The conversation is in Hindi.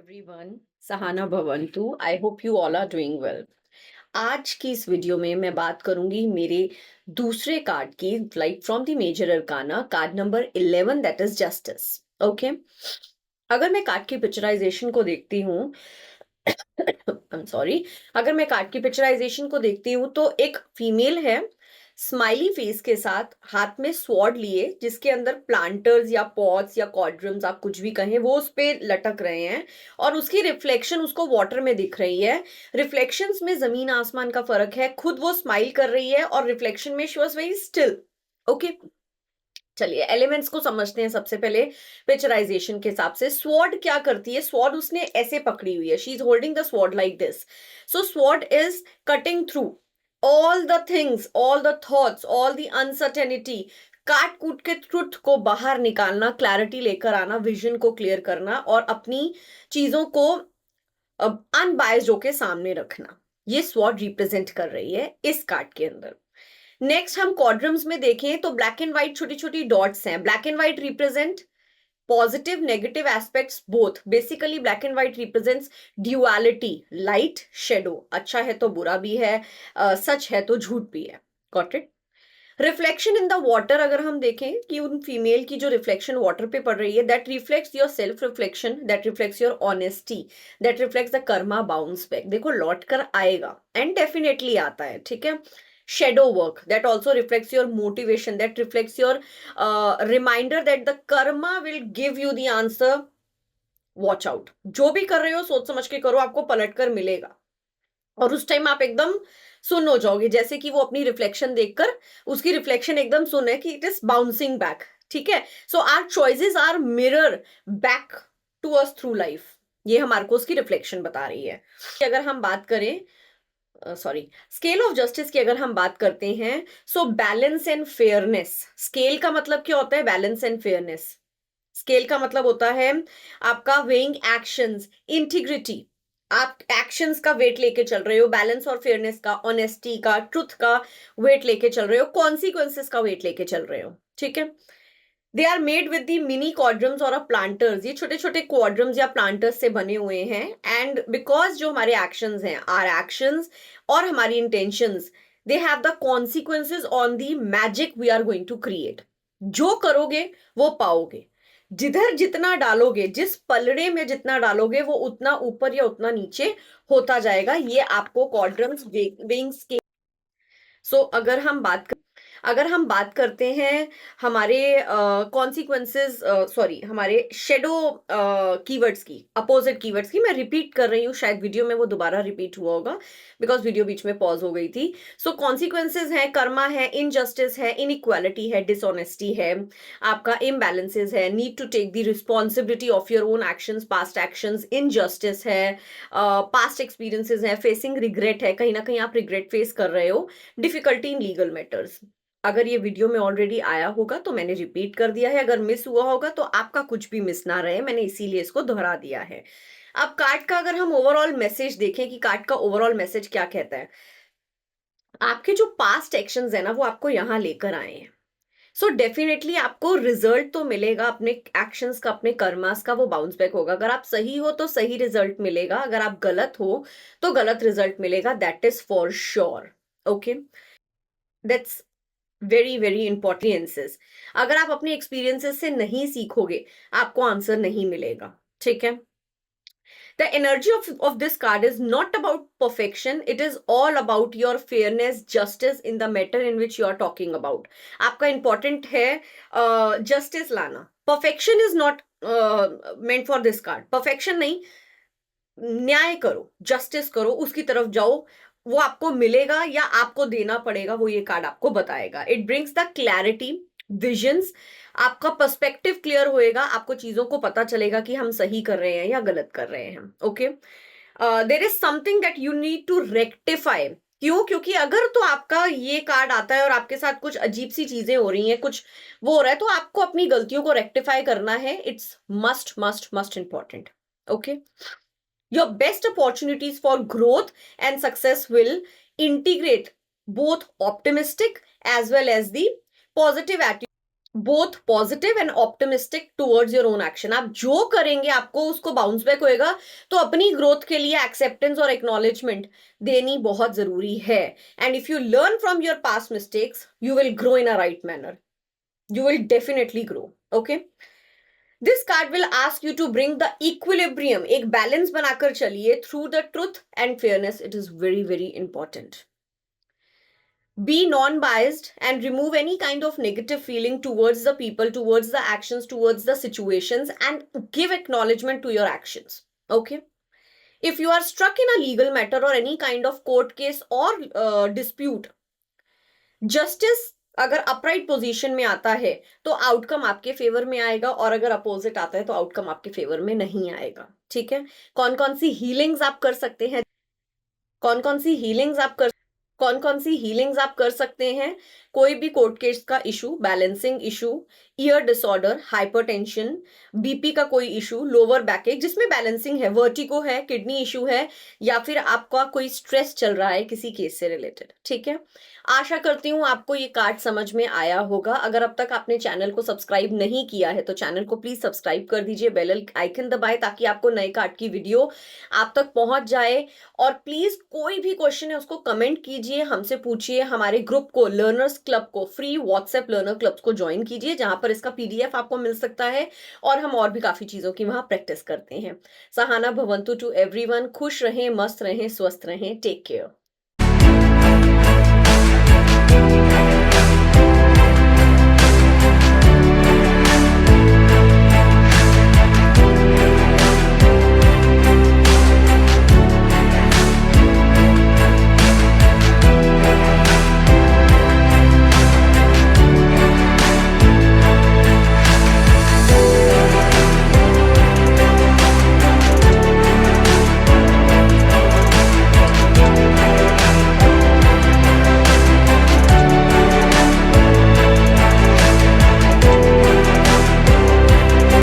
एवरीवन, सहाना भवंतु। I hope you all are doing well. आज की इस वीडियो में मैं बात करूंगी मेरे दूसरे कार्ड की, like from the major arcana, card number 11, that is justice. Okay, अगर मैं कार्ड की पिक्चराइजेशन को देखती हूँ आई एम सॉरी, अगर मैं कार्ड की पिक्चराइजेशन को देखती हूँ तो एक फीमेल है स्माइली फेस के साथ, हाथ में स्वॉर्ड लिए, जिसके अंदर प्लांटर्स या पॉट्स या कॉर्ड्रम्स, आप कुछ भी कहें, वो उस पे लटक रहे हैं और उसकी रिफ्लेक्शन उसको वाटर में दिख रही है। रिफ्लेक्शंस में जमीन आसमान का फर्क है। खुद वो स्माइल कर रही है और रिफ्लेक्शन में she was very still. Okay, चलिए एलिमेंट्स को समझते हैं सबसे पहले पिक्चराइजेशन के हिसाब से। स्वॉर्ड क्या करती है? स्वॉर्ड उसने ऐसे पकड़ी हुई है, she is holding the sword like this. So sword is cutting through all the things, all the thoughts, all the uncertainty. काट कूट के ट्रुथ को बाहर निकालना, क्लैरिटी लेकर आना, विजन को क्लियर करना और अपनी चीजों को अनबायस्ड होके सामने रखना, ये स्वॉर्ड रिप्रेजेंट कर रही है इस कार्ड के अंदर। नेक्स्ट हम क्वाड्रम्स में देखें तो ब्लैक एंड व्हाइट छोटी छोटी डॉट्स हैं। Black and white represent positive negative aspects both. Basically black and white represents duality, light shadow, अच्छा है तो बुरा भी है, सच है तो झूठ भी है। Got it? Reflection in the water, अगर हम देखें कि उन फीमेल की जो रिफ्लेक्शन वाटर पे पड़ रही है, that reflects your self reflection, that reflects your honesty, that reflects the Karma bounce back. देखो लौट कर आएगा एंड डेफिनेटली आता है, ठीक है। shadow work that also reflects your motivation, that reflects your reminder that the karma will give you the answer. Watch out, जो भी कर रहे हो सोच समझ के करो, आपको पलट कर मिलेगा और उस टाइम आप एकदम सुन हो जाओगे, जैसे कि वो अपनी रिफ्लेक्शन देखकर, उसकी रिफ्लेक्शन एकदम सुन है कि इट इज बाउंसिंग बैक। ठीक है, so our choices are mirror back to us through life, ये हमारे को उसकी रिफ्लेक्शन बता रही है। अगर हम बात करें सॉरी, स्केल ऑफ जस्टिस की अगर हम बात करते हैं, so balance and fairness. Scale का मतलब क्या होता है? Balance and fairness. स्केल का मतलब होता है आपका वेइंग एक्शंस, इंटीग्रिटी, आप एक्शंस का वेट लेके चल रहे हो, बैलेंस और फेयरनेस का, ऑनेस्टी का, ट्रुथ का वेट लेके चल रहे हो, कॉन्सिक्वेंसेस का वेट लेके चल रहे हो। ठीक है, they are made with the mini quadrants और प्लांटर्स। ये छोटे छोटे क्वाड्रम्स या प्लांटर्स से बने हुए हैं एंड बिकॉज जो हमारे एक्शंस हैं, आर एक्शंस और हमारी intentions, they have the consequences on the magic we are going to create. जो करोगे वो पाओगे, जिधर जितना डालोगे, जिस पलड़े में जितना डालोगे, वो उतना ऊपर या उतना नीचे होता जाएगा। ये आपको क्वाड्रम्स वेइंग्स के। सो अगर हम बात करते हैं हमारे कॉन्सिक्वेंसेस, सॉरी, हमारे शेडो कीवर्ड्स की, अपोजिट कीवर्ड्स की, मैं रिपीट कर रही हूँ, शायद वीडियो में वो दोबारा रिपीट हुआ होगा बिकॉज वीडियो बीच में पॉज हो गई थी। सो कॉन्सिक्वेंसेस है, कर्मा है, इनजस्टिस है, इनइक्वालिटी है, डिसऑनेस्टी है, आपका इम्बैलेंसेस है, need to take the responsibility of your own actions, past actions, injustice है, पास्ट एक्सपीरियंसेस है, फेसिंग रिग्रेट है, कहीं ना कहीं आप रिग्रेट फेस कर रहे हो, डिफिकल्टी इन लीगल मैटर्स। अगर ये वीडियो में ऑलरेडी आया होगा तो मैंने रिपीट कर दिया है, अगर मिस हुआ होगा तो आपका कुछ भी मिस ना रहे, मैंने इसीलिए इसको दोहरा दिया है। अब कार्ड का अगर हम ओवरऑल मैसेज देखें कि कार्ड का ओवरऑल मैसेज क्या कहता है, आपके जो पास्ट एक्शंस है ना, वो आपको यहां लेकर आए हैं। सो डेफिनेटली आपको रिजल्ट तो मिलेगा अपने एक्शंस का, अपने कर्मास का, वो बाउंस बैक होगा। अगर आप सही हो तो सही रिजल्ट मिलेगा, अगर आप गलत हो तो गलत रिजल्ट मिलेगा, that is for sure. Okay, that's very very importances. अगर आप अपने एक्सपीरियंसेस से नहीं सीखोगे, आपको आंसर नहीं मिलेगा। ठीक है, the energy of this card is not about perfection, it is all about your fairness, justice in the matter in which you are talking about. आपका important है justice लाना। perfection is not meant for this card, perfection नहीं, न्याय करो, जस्टिस करो, उसकी तरफ जाओ, वो आपको मिलेगा या आपको देना पड़ेगा, वो ये कार्ड आपको बताएगा। It brings the clarity, visions, आपका पर्सपेक्टिव क्लियर होएगा, आपको चीजों को पता चलेगा कि हम सही कर रहे हैं या गलत कर रहे हैं। Okay, there is something that you need to rectify. क्यों? क्योंकि अगर तो आपका ये कार्ड आता है और आपके साथ कुछ अजीब सी चीजें हो रही हैं, कुछ वो हो रहा है, तो आपको अपनी गलतियों को रेक्टिफाई करना है। It's must must must important. Okay, your best opportunities for growth and success will integrate both optimistic as well as the positive attitude. Both positive and optimistic towards your own action. आप जो करेंगे आपको उसको बाउंस बैक होएगा। तो अपनी ग्रोथ के लिए एक्सेप्टेंस और एक्नॉलेजमेंट देनी बहुत जरूरी है। And if you learn from your past mistakes you will grow in a right manner, you will definitely grow. Okay, this card will ask you to bring the equilibrium, एक बैलेंस बनाकर चलिए through the truth and fairness. It is very very important. Be non-biased and remove any kind of negative feeling towards the people, towards the actions, towards the situations, and give acknowledgement to your actions. Okay, if you are stuck in a legal matter or any kind of court case or dispute, justice अगर अपराइट पोजीशन में आता है तो आउटकम आपके फेवर में आएगा, और अगर अपोजिट आता है तो आउटकम आपके फेवर में नहीं आएगा। ठीक है, कौन कौन सी हीलिंग्स आप कर सकते हैं, कौन कौन सी हीलिंग्स आप कर कौन कौन सी हीलिंग्स आप कर सकते हैं? कोई भी कोर्ट केस का issue, balancing issue, year disorder, hypertension, BP का कोई इशू, लोअर बैकएक जिसमें बैलेंसिंग है, वर्टिगो है, किडनी इशू है, या फिर आपका कोई स्ट्रेस चल रहा है किसी केस से रिलेटेड। ठीक है, आशा करती हूँ आपको ये कार्ड समझ में आया होगा। अगर अब तक आपने चैनल को सब्सक्राइब नहीं किया है तो चैनल को प्लीज सब्सक्राइब कर दीजिए, बेल आइकन दबाएं ताकि आपको नए कार्ड की वीडियो आप तक पहुंच जाए। और प्लीज कोई भी क्वेश्चन है उसको कमेंट कीजिए, हमसे पूछिए। हमारे ग्रुप को, लर्नर्स क्लब को, फ्री व्हाट्सएप लर्नर क्लब को ज्वाइन कीजिए जहां पर इसका पीडीएफ आपको मिल सकता है, और हम और भी काफी चीजों की वहां प्रैक्टिस करते हैं। सहाना भवंतु टू एवरीवन। खुश रहें, मस्त रहें, स्वस्थ रहें। Take care.